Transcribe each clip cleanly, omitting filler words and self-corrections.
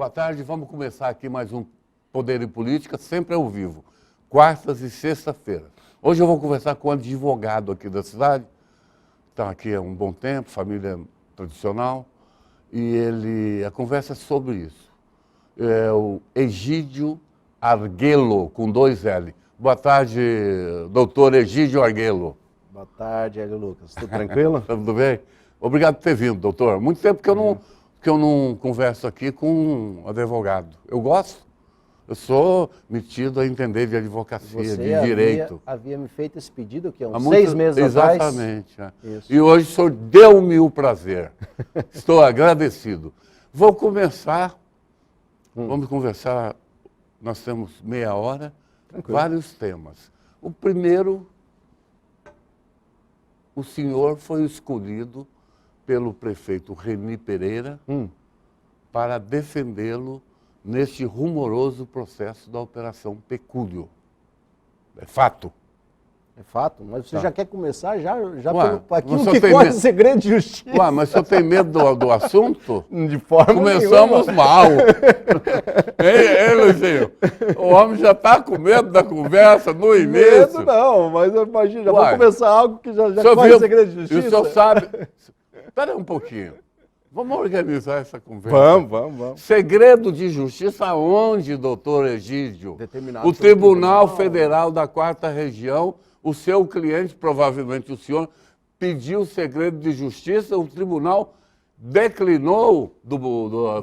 boa tarde. Vamos começar aqui mais um Poder e Política, sempre ao vivo, quartas e sexta-feiras. Hoje eu vou conversar com um advogado aqui da cidade, está aqui há um bom tempo, família tradicional, e a conversa é sobre isso. É o Egídio Arguello, com 2 L. Boa tarde, doutor Egídio Arguello. Boa tarde, Hélio Lucas. Tudo tranquilo? Tudo bem? Obrigado por ter vindo, doutor. Muito tempo que eu não converso aqui com um advogado. Eu gosto. Eu sou metido a entender de advocacia, de direito. Havia me feito esse pedido que há uns 6 meses atrás. Exatamente. É. E hoje o senhor deu-me o prazer. Estou agradecido. Vou começar, vamos conversar, nós temos meia hora, vários temas. O primeiro, o senhor foi escolhido pelo prefeito Reni Pereira para defendê-lo neste rumoroso processo da Operação Pecúlio. É fato? É fato, mas você já quer começar Ué, pelo aquilo que corre segredo de justiça. Ué, mas o senhor tem medo do assunto? De forma Começamos nenhuma. mal. Ei, Luizinho, o homem já está com medo da conversa no início. Medo não, mas imagina, já vou começar algo que já corre segredo de justiça. E o senhor sabe... Espera um pouquinho. Vamos organizar essa conversa. Vamos. Segredo de justiça aonde, doutor Egídio? Determinado O Tribunal Federal da 4ª Região, o seu cliente, provavelmente o senhor, pediu segredo de justiça, o tribunal declinou,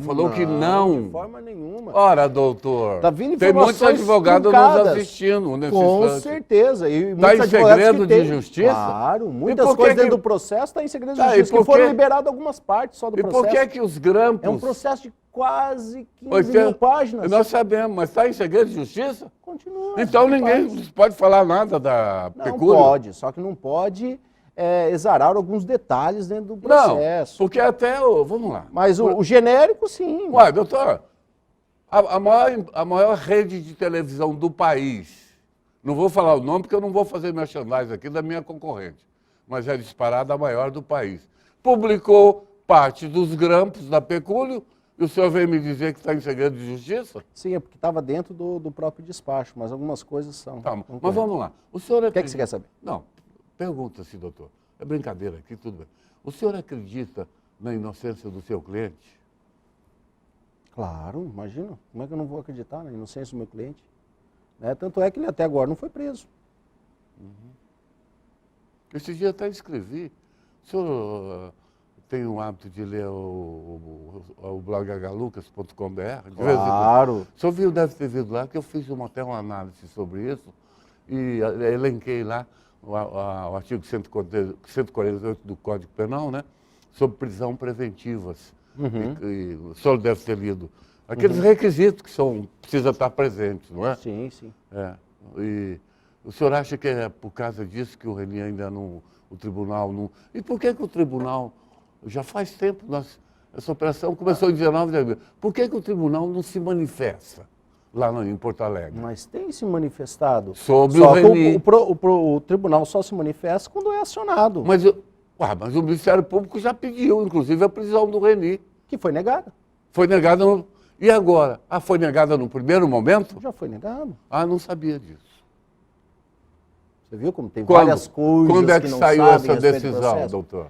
falou que não. De forma nenhuma. Ora, doutor, tá vindo tem muitos advogados nos assistindo nesse Com instante. certeza. Está em segredo de justiça? Claro, muitas coisas dentro do processo estão em segredo de justiça, que foram liberadas algumas partes só do processo. E por que que os grampos... É um processo de quase 15 mil páginas. Nós sabemos, mas está em segredo de justiça? Continua. Então ninguém pode falar nada da pecúlio? Não pode, só que não pode exarar alguns detalhes dentro do processo. Não, porque até, vamos lá. Mas o genérico, sim. Ué, doutor, a maior rede de televisão do país, não vou falar o nome porque eu não vou fazer merchandising aqui da minha concorrente, mas é disparada a maior do país, publicou parte dos grampos da pecúlio e o senhor veio me dizer que está em segredo de justiça? Sim, é porque estava dentro do próprio despacho, mas algumas coisas são. Tá, mas vamos lá. O senhor que você quer saber? Não, pergunta-se, doutor. É brincadeira aqui, tudo bem. O senhor acredita na inocência do seu cliente? Claro, imagina. Como é que eu não vou acreditar na inocência do meu cliente? Tanto é que ele até agora não foi preso. Esse dia até escrevi. O senhor tem o hábito de ler o blog hlucas.com.br? Claro. O senhor deve ter visto lá que eu fiz até uma análise sobre isso e elenquei lá o artigo 148 do Código Penal, né? Sobre prisão preventivas. E o senhor deve ter lido. Aqueles requisitos que precisam estar presentes, não é? Sim, sim. E o senhor acha que é por causa disso que o Reni ainda não... O tribunal não... E por que o tribunal... Já faz tempo, essa operação começou em 19 de abril. Por que o tribunal não se manifesta lá em Porto Alegre? Mas tem se manifestado. Sobre o Reni. O tribunal só se manifesta quando é acionado. Mas o Ministério Público já pediu, inclusive, a prisão do Reni. Que foi negada. Foi negada E agora? Foi negada no primeiro momento? Já foi negado. Não sabia disso. Você viu como tem várias coisas Quando é que saiu essa decisão, doutor?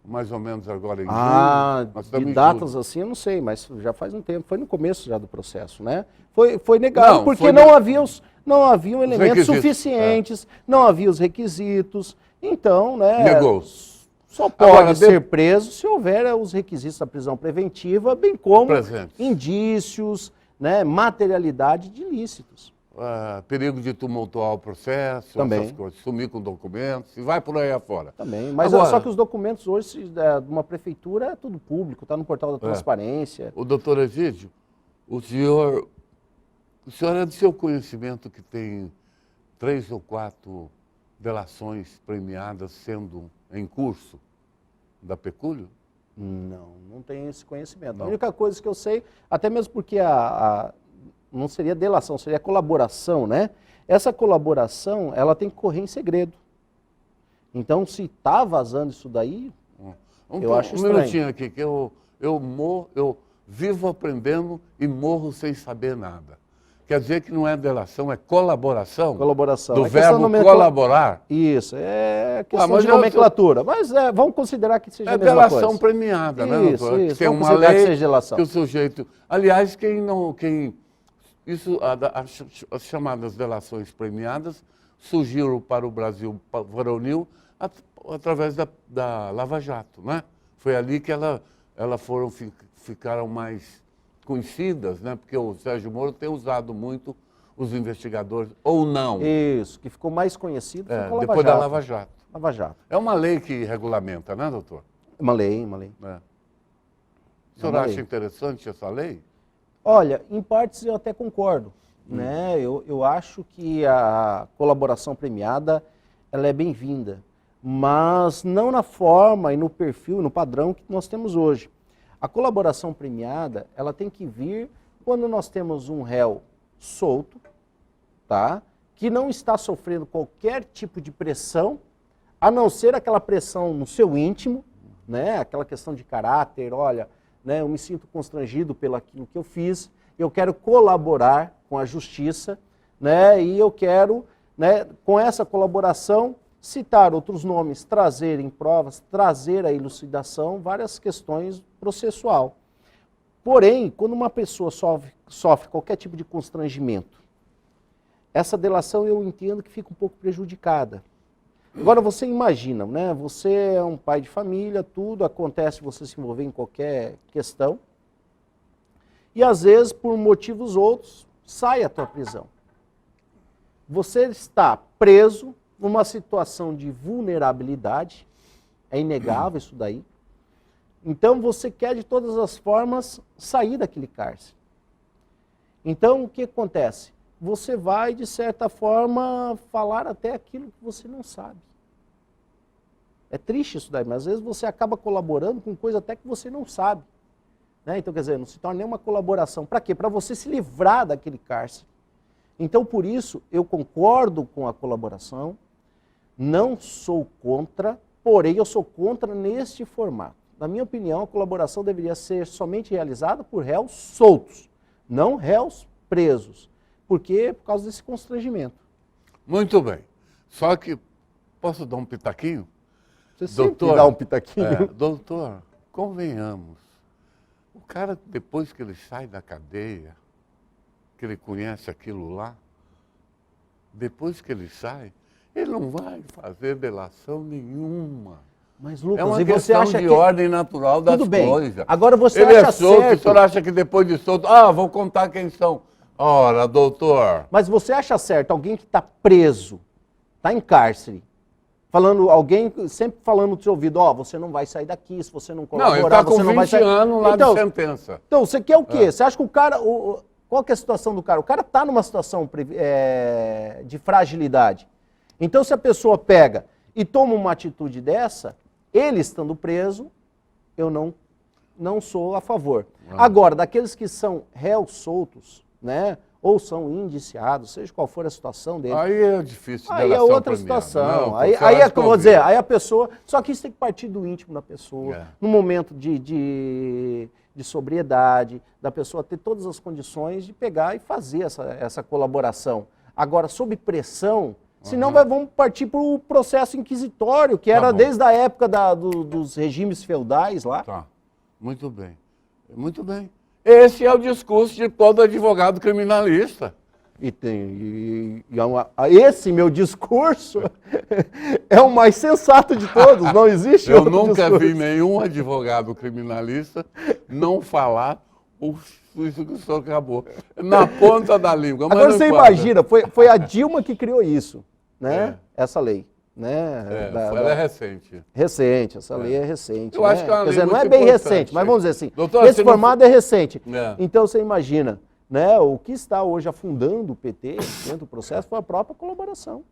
Mais ou menos agora em julho? De datas assim eu não sei, mas já faz um tempo. Foi no começo já do processo, né? Foi negado porque não haviam elementos suficientes, não havia os requisitos. Então, né? Negou. Só pode ser preso se houver os requisitos da prisão preventiva, bem como indícios, né, materialidade de ilícitos. Perigo de tumultuar o processo, também. Essas coisas, sumir com documentos, e vai por aí afora. Também, mas só que os documentos hoje de uma prefeitura é tudo público, está no portal da transparência. O doutor Egídio, o senhor é de seu conhecimento que tem 3 ou 4 delações premiadas sendo em curso da pecúlio? Não tenho esse conhecimento. Não. A única coisa que eu sei, até mesmo porque não seria delação, seria colaboração, né? Essa colaboração, ela tem que correr em segredo. Então, se está vazando isso daí, eu acho estranho. Um minutinho aqui, que eu vivo aprendendo e morro sem saber nada. Quer dizer que não é delação, é colaboração? Colaboração. Do verbo colaborar? Isso, é questão de nomenclatura. Mas vamos considerar que seja a mesma delação coisa. premiada, né, doutor? Isso, tem uma lei que o sujeito... Aliás, as chamadas delações premiadas surgiram para o Brasil varonil através da Lava Jato, né? Foi ali que ficaram mais conhecidas, né? Porque o Sérgio Moro tem usado muito os investigadores, ou não. Isso, que ficou mais conhecido foi depois da Lava Jato. Lava Jato. É uma lei que regulamenta, né, doutor? Uma lei. O senhor acha interessante essa lei? Olha, em partes eu até concordo. Né? Eu acho que a colaboração premiada ela é bem-vinda, mas não na forma e no perfil, no padrão que nós temos hoje. A colaboração premiada, ela tem que vir quando nós temos um réu solto, tá? Que não está sofrendo qualquer tipo de pressão, a não ser aquela pressão no seu íntimo, né? Aquela questão de caráter, olha, né? Eu me sinto constrangido pelo aquilo que eu fiz, eu quero colaborar com a justiça, né? E eu quero, né, com essa colaboração, citar outros nomes, trazer em provas, trazer a elucidação, várias questões processual. Porém, quando uma pessoa sofre qualquer tipo de constrangimento, essa delação eu entendo que fica um pouco prejudicada. Agora você imagina, né? Você é um pai de família, tudo acontece, você se envolver em qualquer questão, e às vezes, por motivos outros, sai a tua prisão. Você está preso numa situação de vulnerabilidade, é inegável isso daí. Então você quer de todas as formas sair daquele cárcere. Então o que acontece? Você vai, de certa forma, falar até aquilo que você não sabe. É triste isso daí, mas às vezes você acaba colaborando com coisa até que você não sabe. Né? Então, quer dizer, não se torna nenhuma colaboração. Para quê? Para você se livrar daquele cárcere. Então, por isso, eu concordo com a colaboração, não sou contra, porém eu sou contra neste formato. Na minha opinião, a colaboração deveria ser somente realizada por réus soltos, não réus presos. Por quê? Por causa desse constrangimento. Muito bem. Só que, posso dar um pitaquinho? Você sempre dá um pitaquinho. Doutor, convenhamos. O cara, depois que ele sai da cadeia, que ele conhece aquilo lá, depois que ele sai, ele não vai fazer delação nenhuma. Mas, Lucas, é uma e questão você acha de que... ordem natural das Tudo bem. coisas. Agora você ele acha é solto, certo... o senhor acha que depois de solto, vou contar quem são. Ora, doutor... Mas você acha certo alguém que está preso, está em cárcere, alguém sempre falando no seu ouvido, você não vai sair daqui, se você não colaborar, ele está com você não vai 20 sair... anos lá de sentença. Então, você quer o quê? Você acha que o cara... Qual que é a situação do cara? O cara está numa situação de fragilidade. Então, se a pessoa pega e toma uma atitude dessa, ele estando preso, eu não sou a favor. Agora, daqueles que são réus soltos, né, ou são indiciados, seja qual for a situação dele. Aí é difícil. Aí é outra situação. Aí é como eu vou dizer, aí a pessoa... Só que isso tem que partir do íntimo da pessoa, no momento de sobriedade, da pessoa ter todas as condições de pegar e fazer essa colaboração. Agora, sob pressão, senão vamos partir para o processo inquisitório, que era desde a época dos regimes feudais lá. Tá, muito bem. Muito bem. Esse é o discurso de todo advogado criminalista. Esse meu discurso é o mais sensato de todos, não existe outro discurso. Eu nunca vi nenhum advogado criminalista não falar isso que o senhor acabou. Na ponta da língua. Agora você imagina, foi a Dilma que criou isso, né? Essa lei. Né? Ela é recente. Recente, essa lei é recente. Eu acho que é uma lei não é muito bem importante. recente, mas vamos dizer assim, Doutor, esse formado é recente. É. Então você imagina, né, o que está hoje afundando o PT dentro do processo foi a própria colaboração.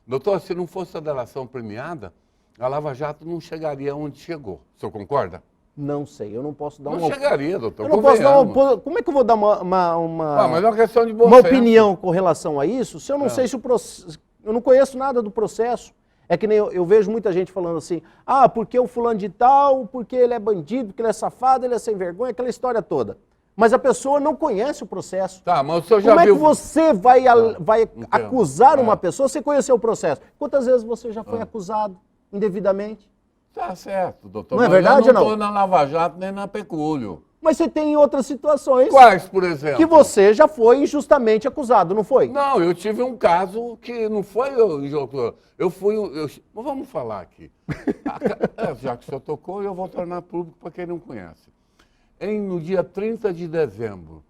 Doutor, se não fosse a delação premiada, a Lava Jato não chegaria onde chegou. O senhor concorda? Não sei, eu não posso dar Não chegaria, doutor. Eu não posso dar como é que eu vou dar mas é uma questão de bom uma senso. opinião com relação a isso, se eu não sei se o processo... Eu não conheço nada do processo. É que nem eu vejo muita gente falando assim, ah, porque o fulano de tal, porque ele é bandido, porque ele é safado, ele é sem vergonha, aquela história toda. Mas a pessoa não conhece o processo. Tá, mas o senhor já Como viu... é que você vai acusar uma pessoa sem conhecer o processo? Quantas vezes você já foi acusado indevidamente? Tá certo, doutor. Não é verdade ou não? Eu não estou na Lava Jato nem na Pecúlio. Mas você tem outras situações... Quais, por exemplo? Que você já foi injustamente acusado, não foi? Não, eu tive um caso que não foi doutor. Vamos falar aqui. Já que o senhor tocou, eu vou tornar público para quem não conhece. No dia 30 de dezembro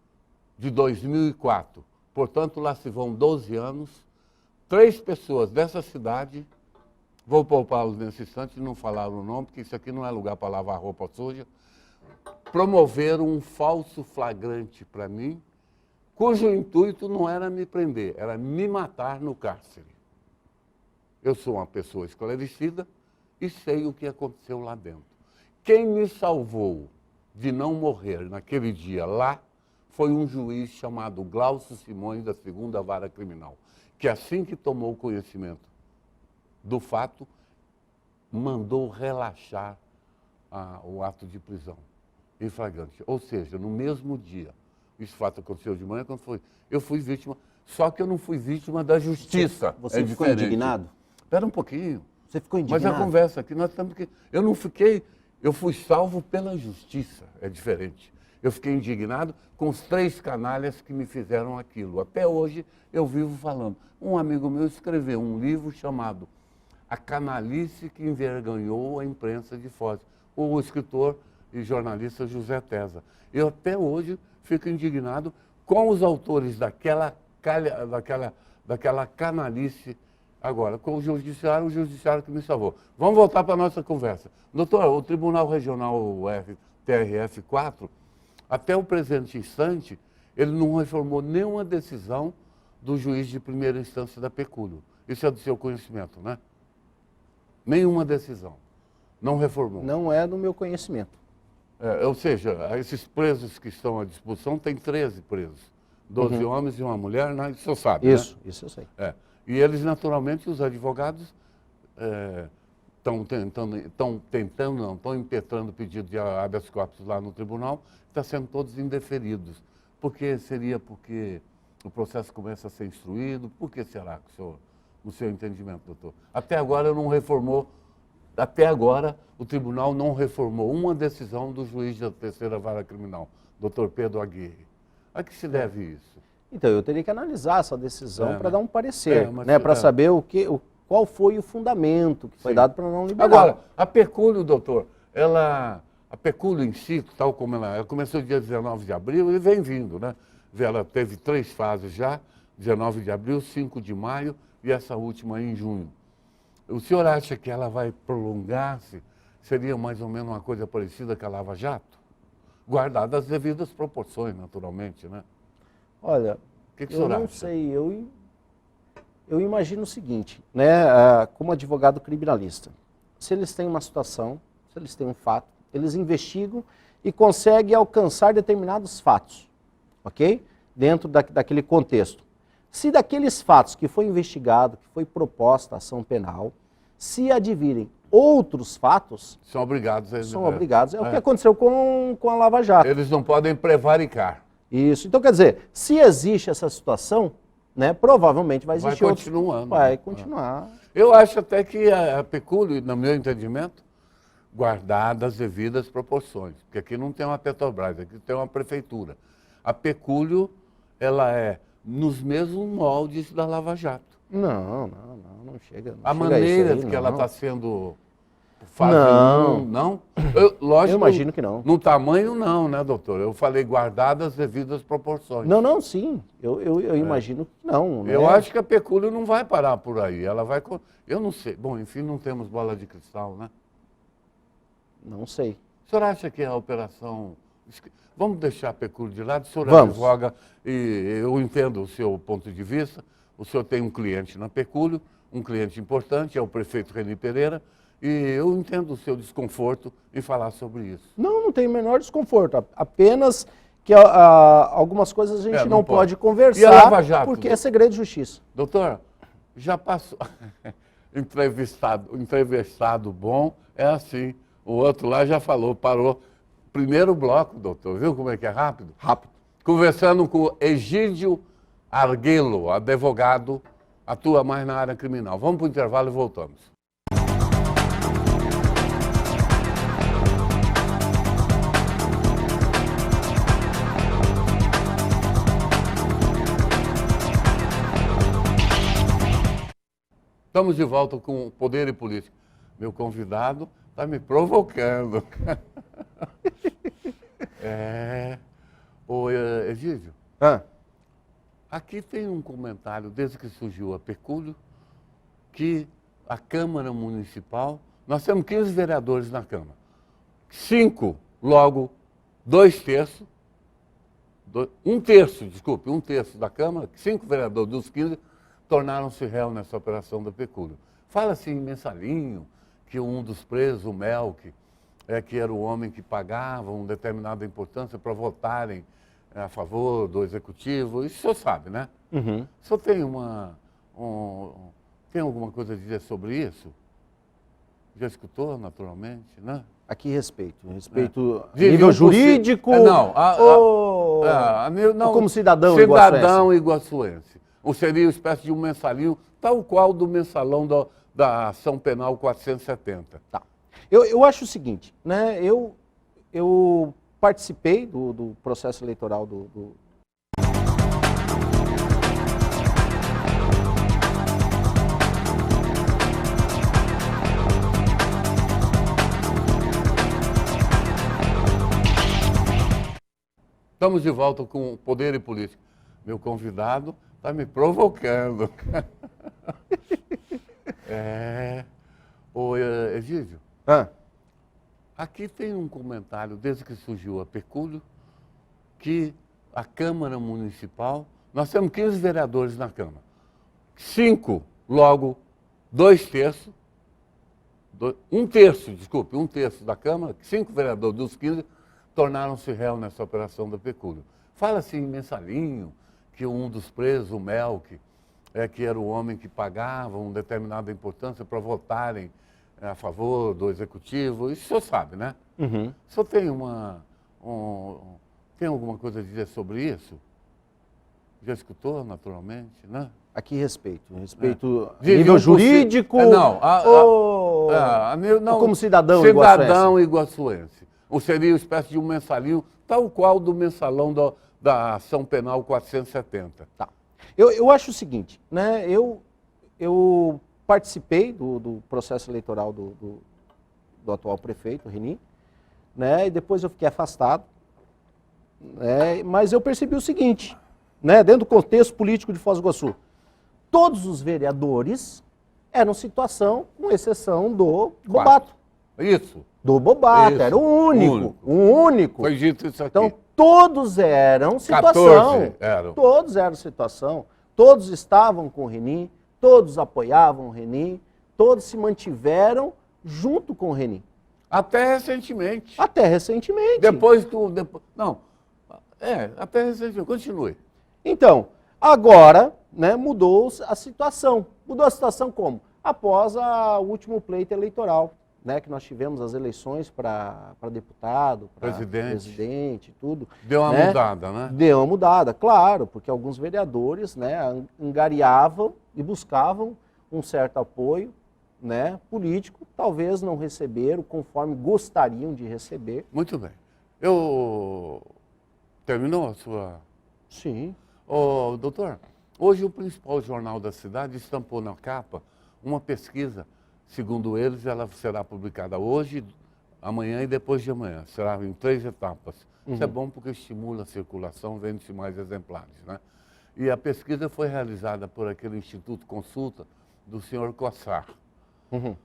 de 2004, portanto, lá se vão 12 anos, 3 pessoas dessa cidade, vou poupá-los nesse instante e não falar o nome, porque isso aqui não é lugar para lavar roupa suja, promoveram um falso flagrante para mim, cujo intuito não era me prender, era me matar no cárcere. Eu sou uma pessoa esclarecida e sei o que aconteceu lá dentro. Quem me salvou de não morrer naquele dia lá foi um juiz chamado Glaucio Simões, da 2ª Vara Criminal, que assim que tomou conhecimento do fato, mandou relaxar o ato de prisão em flagrante. Ou seja, no mesmo dia, esse fato aconteceu de manhã, quando foi, eu fui vítima, só que eu não fui vítima da justiça. Você ficou indignado? Espera um pouquinho. Você ficou indignado? Mas a conversa aqui, nós estamos que eu não fiquei, eu fui salvo pela justiça, é diferente. Eu fiquei indignado com os 3 canalhas que me fizeram aquilo. Até hoje eu vivo falando. Um amigo meu escreveu um livro chamado A Canalice que Envergonhou a Imprensa de Foz. O escritor e jornalista José Tesa. Eu até hoje fico indignado com os autores daquela canalice. Agora, com o judiciário que me salvou. Vamos voltar para a nossa conversa. Doutor, o Tribunal Regional TRF4, até o presente instante, ele não reformou nenhuma decisão do juiz de primeira instância da Pecúlio. Isso é do seu conhecimento, né? Nenhuma decisão. Não reformou. Não é do meu conhecimento. Ou seja, esses presos que estão à disposição, tem 13 presos. 12 homens e uma mulher, né? Isso eu sabe, Isso, né? Isso eu sei. E eles, naturalmente, os advogados estão impetrando pedido de habeas corpus lá no tribunal, está sendo todos indeferidos. Porque o processo começa a ser instruído? Por que será, no seu entendimento, doutor? Até agora o tribunal não reformou uma decisão do juiz da 3ª Vara Criminal, doutor Pedro Aguirre. A que se deve isso? Então, eu teria que analisar essa decisão para dar um parecer, para saber qual foi o fundamento que foi dado para não liberar. Agora, a Pecúlio, doutor, a Pecúlio em si, tal como ela começou dia 19 de abril e vem vindo, né? Ela teve 3 fases já, 19 de abril, 5 de maio e essa última em junho. O senhor acha que ela vai prolongar-se? Seria mais ou menos uma coisa parecida com a Lava Jato? Guardadas as devidas proporções, naturalmente, né? Olha, eu não sei, eu imagino o seguinte, né, como advogado criminalista, se eles têm uma situação, se eles têm um fato, eles investigam e conseguem alcançar determinados fatos, ok? Dentro daquele contexto. Se daqueles fatos que foi investigado, que foi proposta a ação penal, se advirem outros fatos... São obrigados a... São obrigados. É o que aconteceu com a Lava Jato. Eles não podem prevaricar. Isso. Então, quer dizer, se existe essa situação, né, provavelmente vai existir continuando. Vai continuar. Eu acho até que a Pecúlio, no meu entendimento, guardadas as devidas proporções. Porque aqui não tem uma Petrobras, aqui tem uma prefeitura. A Pecúlio, ela é nos mesmos moldes da Lava Jato. Não chega. A maneira que ela está sendo... Não. Lógico, eu imagino que não. No tamanho, não, né, doutor? Eu falei guardadas as devidas proporções. Não, sim. Eu imagino que não. Né? Eu acho que a Pecúlio não vai parar por aí. Ela vai... Eu não sei. Bom, enfim, não temos bola de cristal, né? Não sei. O senhor acha que a operação... Vamos deixar a Pecúlio de lado? O senhor advoga, e eu entendo o seu ponto de vista. O senhor tem um cliente na Pecúlio, um cliente importante, é o prefeito Reni Pereira, e eu entendo o seu desconforto em falar sobre isso. Não tem o menor desconforto, apenas que algumas coisas a gente não pode conversar, e a Lava Jato, porque é segredo de justiça. Doutor, já passou... entrevistado bom é assim. O outro lá já falou, parou. Primeiro bloco, doutor, viu como é que é rápido? Rápido. Conversando com Egídio Arguello, advogado, atua mais na área criminal. Vamos para o intervalo e voltamos. Estamos de volta com Poder e Política. Meu convidado está me provocando. Ô, Egídio, aqui tem um comentário, desde que surgiu a Pecúlio, que a Câmara Municipal, nós temos 15 vereadores na Câmara. 5, logo, 2/3, um terço da Câmara, 5 vereadores dos 15, tornaram-se réu nessa operação da Pecúlio. Fala-se em Mensalinho, que um dos presos, o Melk, que era o homem que pagava uma determinada importância para votarem a favor do executivo. Isso o senhor sabe, né? Uhum. O senhor tem tem alguma coisa a dizer sobre isso? Já escutou, naturalmente, né? Aqui respeito. Respeito nível jurídico não, como cidadão iguaçuense. Ou seria uma espécie de um mensalinho, tal qual do mensalão da ação penal 470. Tá. Eu acho o seguinte, né? Eu participei do processo eleitoral do... Estamos de volta com Poder e Política. Meu convidado está me provocando. Ô, Egídio, aqui tem um comentário, desde que surgiu a Pecúlio, que a Câmara Municipal, nós temos 15 vereadores na Câmara. 5, logo, 2/3, um terço da Câmara, 5 vereadores dos 15, tornaram-se réu nessa operação da Pecúlio. Fala-se em Mensalinho, que um dos presos, o Melk, que era o homem que pagava uma determinada importância para votarem a favor do executivo. Isso o senhor sabe, né? Uhum. O senhor tem tem alguma coisa a dizer sobre isso? Já escutou, naturalmente, né? Aqui respeito. Respeito nível jurídico como cidadão iguaçuense. Ou seria uma espécie de um mensalinho, tal qual do mensalão da ação penal 470. Tá. Eu acho o seguinte, né? Eu participei do processo eleitoral do atual prefeito, Reni, né? E depois eu fiquei afastado, né? Mas eu percebi o seguinte, né? Dentro do contexto político de Foz do Iguaçu, todos os vereadores eram situação, com exceção do Bobato. Isso. Do Bobato, era o único. Foi dito isso aqui. Então, todos eram situação. 14 eram. Todos eram situação. Todos estavam com o Reni, todos apoiavam o Reni, todos se mantiveram junto com o Reni. Até recentemente. Até recentemente. Até recentemente. Continue. Então, agora, né, mudou a situação. Mudou a situação como? Após o último pleito eleitoral. Né, que nós tivemos as eleições para deputado, para presidente, tudo. Deu uma mudada, né? Deu uma mudada, claro, porque alguns vereadores, né, angariavam e buscavam um certo apoio, né, político, talvez não receberam conforme gostariam de receber. Muito bem. Terminou a sua... Sim. Doutor, hoje o principal jornal da cidade estampou na capa uma pesquisa. Segundo eles, ela será publicada hoje, amanhã e depois de amanhã. Será em 3 etapas. Uhum. Isso é bom porque estimula a circulação, vende-se mais exemplares, né? E a pesquisa foi realizada por aquele Instituto Consulta do senhor Cossar. Uhum.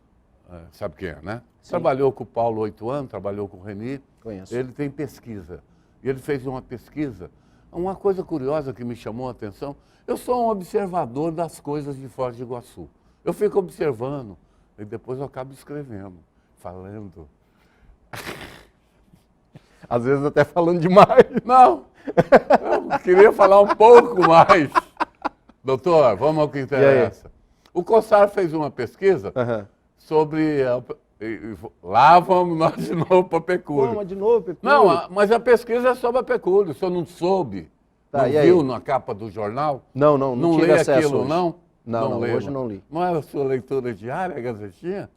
Sabe quem é, né? Sim. Trabalhou com o Paulo 8 anos, trabalhou com o Reni. Conheço. Ele tem pesquisa. E ele fez uma pesquisa. Uma coisa curiosa que me chamou a atenção, eu sou um observador das coisas de Foz do Iguaçu. Eu fico observando. E depois eu acabo escrevendo, falando. Às vezes até falando demais. Não, eu queria falar um pouco mais. Doutor, vamos ao que interessa. O COSAR fez uma pesquisa sobre... Lá vamos nós de novo para pecúlio. Vamos de novo, pecúlio. Não, mas a pesquisa é sobre a pecúlio. O senhor não soube? Tá, não viu na capa do jornal? Não tive lê acesso aquilo, hoje. não? Não, lê, hoje não li. Não era a sua leitura diária, a Gazetinha?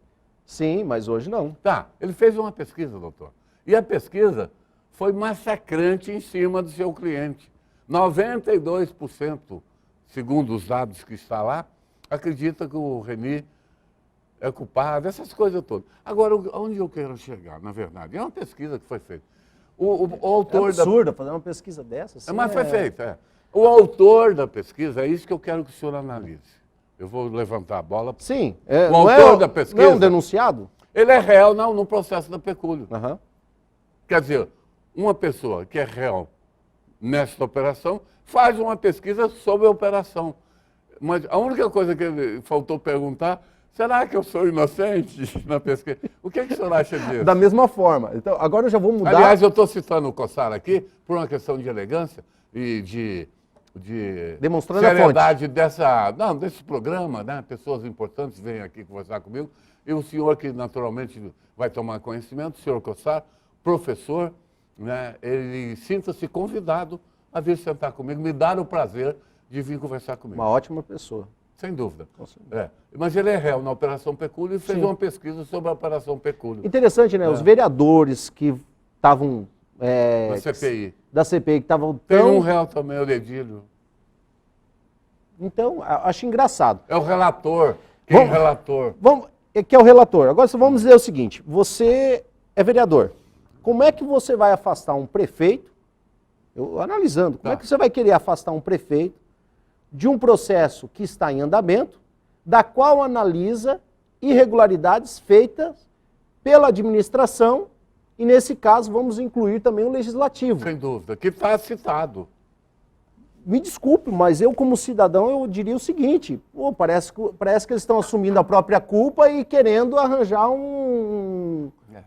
Sim, mas hoje não. Tá, ele fez uma pesquisa, doutor. E a pesquisa foi massacrante em cima do seu cliente. 92%, segundo os dados que está lá, acredita que o Reni é culpado, essas coisas todas. Agora, onde eu quero chegar, na verdade? É uma pesquisa que foi feita. O autor é absurdo fazer uma pesquisa dessa. Assim, mas foi feita, é. O autor da pesquisa, é isso que eu quero que o senhor analise. Eu vou levantar a bola. Sim. O autor da pesquisa... Não é um denunciado? Ele é réu no processo da pecúlio. Uhum. Quer dizer, uma pessoa que é réu nesta operação faz uma pesquisa sobre a operação. Mas a única coisa que ele faltou perguntar, será que eu sou inocente na pesquisa? O que o senhor acha disso? Da mesma forma. Então, agora eu já vou mudar... Aliás, eu estou citando o COSAR aqui por uma questão de elegância e de demonstrando seriedade desse programa, né? Pessoas importantes vêm aqui conversar comigo. E o senhor que naturalmente vai tomar conhecimento, o senhor COSAR, professor, né? Ele sinta-se convidado a vir sentar comigo, me dar o prazer de vir conversar comigo. Uma ótima pessoa. Sem dúvida. Mas ele é réu na Operação Pecúlio e fez uma pesquisa sobre a Operação Pecúlio. Interessante, né? Os vereadores que estavam... da CPI. Da CPI, que estavam tão... Tem um réu também, o Ledílio. Então, acho engraçado. É o relator. Quem é o relator? Que é o relator. Agora, vamos dizer o seguinte. Você é vereador. Como é que você vai afastar um prefeito? Analisando, como é que você vai querer afastar um prefeito de um processo que está em andamento, da qual analisa irregularidades feitas pela administração e, nesse caso, vamos incluir também o legislativo. Sem dúvida, que está citado. Me desculpe, mas eu, como cidadão, eu diria o seguinte, parece que eles estão assumindo a própria culpa e querendo arranjar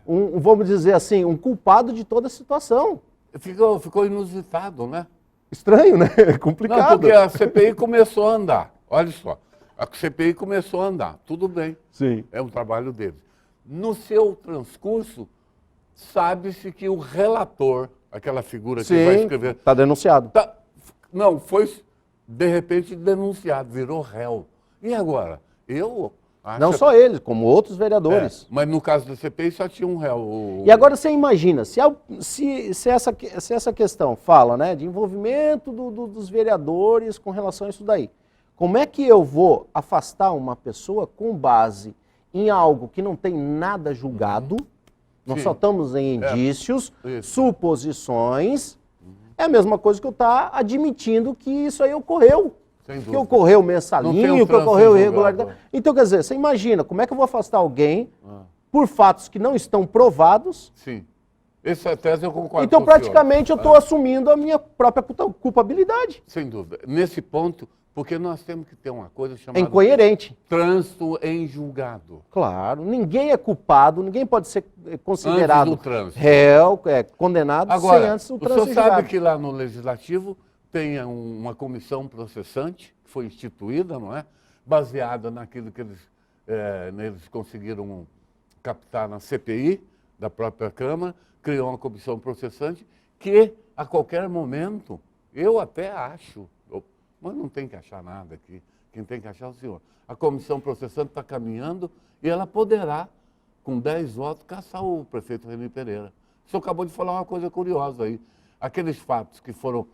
vamos dizer assim, um culpado de toda a situação. Ficou inusitado, né? Estranho, né? Complicado. Não, porque a CPI começou a andar. Olha só, a CPI começou a andar. Tudo bem. Sim. É um trabalho deles. No seu transcurso, sabe-se que o relator, aquela figura que vai escrever... Está denunciado. Não, foi, de repente, denunciado, virou réu. E agora? Não só eles, como outros vereadores. Mas no caso da CPI só tinha um réu. E agora você imagina, se essa questão fala, né, de envolvimento dos vereadores com relação a isso daí, como é que eu vou afastar uma pessoa com base em algo que não tem nada julgado, nós só estamos em indícios, suposições, é a mesma coisa que eu estar admitindo que isso aí ocorreu. Que ocorreu mensalinho, que ocorreu irregularidade. Então, quer dizer, você imagina, como é que eu vou afastar alguém por fatos que não estão provados? Sim. Essa tese eu concordo então, com o senhor. praticamente, eu estou assumindo a minha própria culpabilidade. Sem dúvida. Nesse ponto, porque nós temos que ter uma coisa chamada... É incoerente. Trânsito em julgado. Claro. Ninguém é culpado, ninguém pode ser considerado antes do trânsito. Réu, condenado, agora, sem antes do trânsito. O senhor sabe que lá no Legislativo tem uma comissão processante, que foi instituída, não é? Baseada naquilo que eles conseguiram captar na CPI da própria Câmara, criou uma comissão processante que, a qualquer momento, eu até acho, mas não tem que achar nada aqui, quem tem que achar é o senhor. A comissão processante está caminhando e ela poderá, com 10 votos, caçar o prefeito Reni Pereira. O senhor acabou de falar uma coisa curiosa aí. Aqueles fatos que foram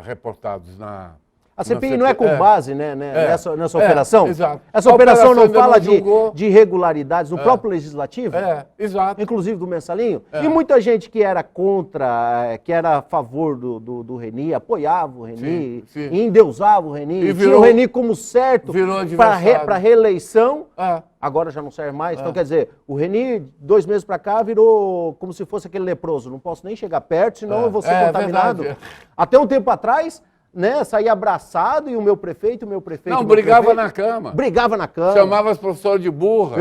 reportados na... A CPI não é com base nessa operação? Exato. Essa operação não fala de irregularidades no próprio Legislativo? Exato. Inclusive do mensalinho? E muita gente que era contra, que era a favor do Reni, apoiava o Reni, endeusava o Reni, tinha o Reni como certo para reeleição, agora já não serve mais. Então, quer dizer, o Reni, 2 meses para cá, virou como se fosse aquele leproso. Não posso nem chegar perto, senão eu vou ser contaminado. Até um tempo atrás... saía abraçado e o meu prefeito... Não, brigava na cama. Brigava na cama. Chamava as professoras de burra.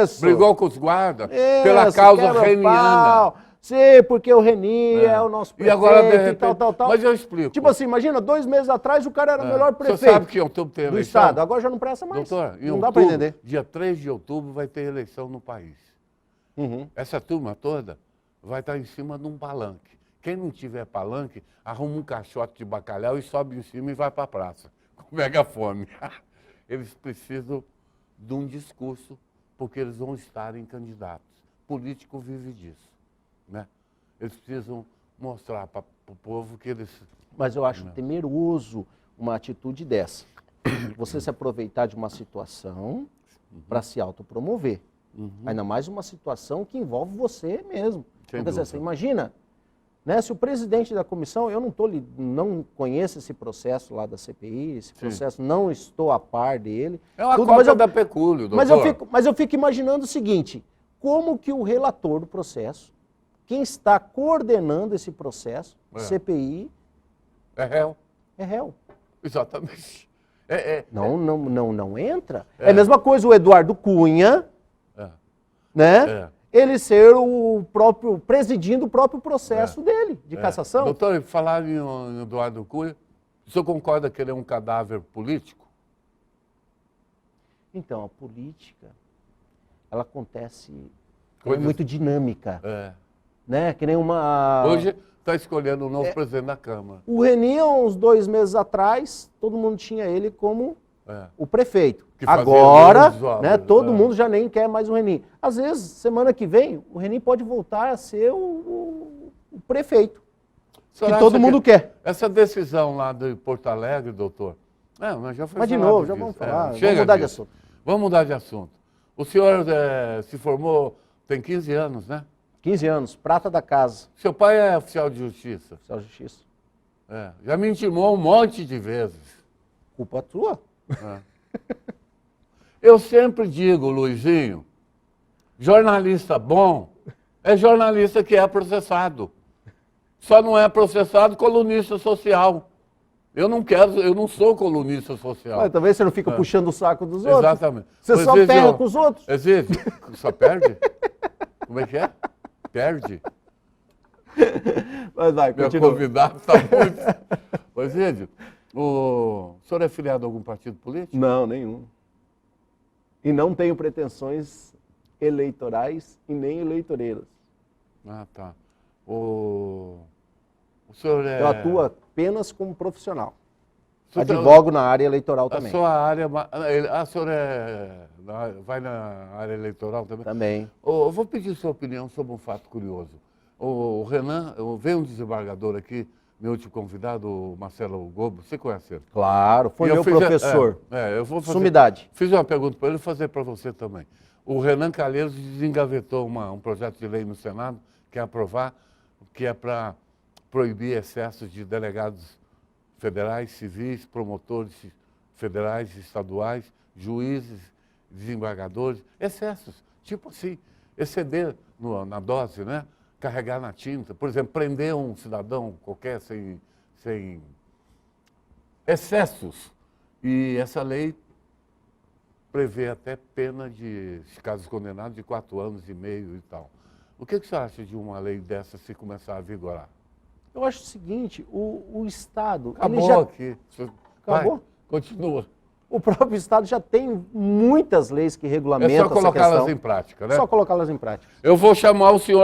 Isso. Brigou com os guardas pela causa reniana. Sim, porque o Reni é o nosso prefeito e agora, de repente, tal. Mas eu explico. Tipo assim, imagina, 2 meses atrás o cara era o melhor prefeito. Você sabe que em outubro tem do eleição? Estado, agora já não presta mais. Doutor, não dá para entender. Dia 3 de outubro vai ter eleição no país. Essa turma toda vai estar em cima de um palanque. Quem não tiver palanque, arruma um caixote de bacalhau e sobe em cima e vai para a praça, com megafone. Eles precisam de um discurso, porque eles vão estar em candidatos. Político vive disso, né? Eles precisam mostrar para o povo que eles... Mas eu acho temeroso uma atitude dessa. Você se aproveitar de uma situação para se autopromover. Ainda mais uma situação que envolve você mesmo. Quer dizer, você imagina, né, se o presidente da comissão, eu não conheço esse processo lá da CPI, esse processo, não estou a par dele. É uma cópia da pecúlio, doutor. Mas eu fico imaginando o seguinte, como que o relator do processo, quem está coordenando esse processo, CPI... É réu. É réu. Exatamente. Não entra. É a mesma coisa o Eduardo Cunha, né? Ele ser o próprio, presidindo o próprio processo dele, de cassação. Doutor, falar em Eduardo Cunha, o senhor concorda que ele é um cadáver político? Então, a política, ela acontece, ela é muito dinâmica. Né? Que nem uma... Hoje está escolhendo o novo presidente da Câmara. O Reni, uns 2 meses atrás, todo mundo tinha ele como o prefeito. Agora, né, todo mundo já nem quer mais o Reni. Às vezes, semana que vem, o Reni pode voltar a ser o prefeito. Que todo mundo quer. Essa decisão lá de Porto Alegre, doutor... Mas já foi Mas de novo, já vamos falar. Vamos mudar de assunto. Vamos mudar de assunto. O senhor se formou, tem 15 anos, né? 15 anos, prata da casa. Seu pai é oficial de justiça? Oficial de justiça. Já me intimou um monte de vezes. Culpa tua. Eu sempre digo, Luizinho, jornalista bom é jornalista que é processado. Só não é processado colunista social. Eu não sou colunista social. Mas talvez você não fica puxando o saco dos outros. Exatamente. Você só pega com os outros. Exídio, só perde? Como é que é? Perde? Mas vai, continua. Meu convidado está muito... Exídio, o senhor é filiado a algum partido político? Não, nenhum. E não tenho pretensões eleitorais e nem eleitoreiras. Tá. O senhor é... Eu atuo apenas como profissional. Advogo na área eleitoral também. A sua área... A senhora vai na área eleitoral também? Também. Eu vou pedir sua opinião sobre um fato curioso. O Renan, veio um desembargador aqui, meu último convidado, o Marcelo Gobo, você conhece ele? Claro, foi meu professor. Eu vou fazer, Sumidade. Fiz uma pergunta para ele e fazer para você também. O Renan Calheiros desengavetou um projeto de lei no Senado, que é aprovar, que é para proibir excessos de delegados federais, civis, promotores federais, estaduais, juízes, desembargadores, excessos, tipo assim, exceder na dose, né? Carregar na tinta, por exemplo, prender um cidadão qualquer sem excessos. E essa lei prevê até pena de, se casos condenados, de 4 anos e meio e tal. O que você acha de uma lei dessa se começar a vigorar? Eu acho o seguinte, o Estado... Acabou aqui. Acabou? Vai, continua. O próprio Estado já tem muitas leis que regulamentam essa questão. É só colocá-las em prática, né? Só colocá-las em prática. Eu vou chamar o senhor...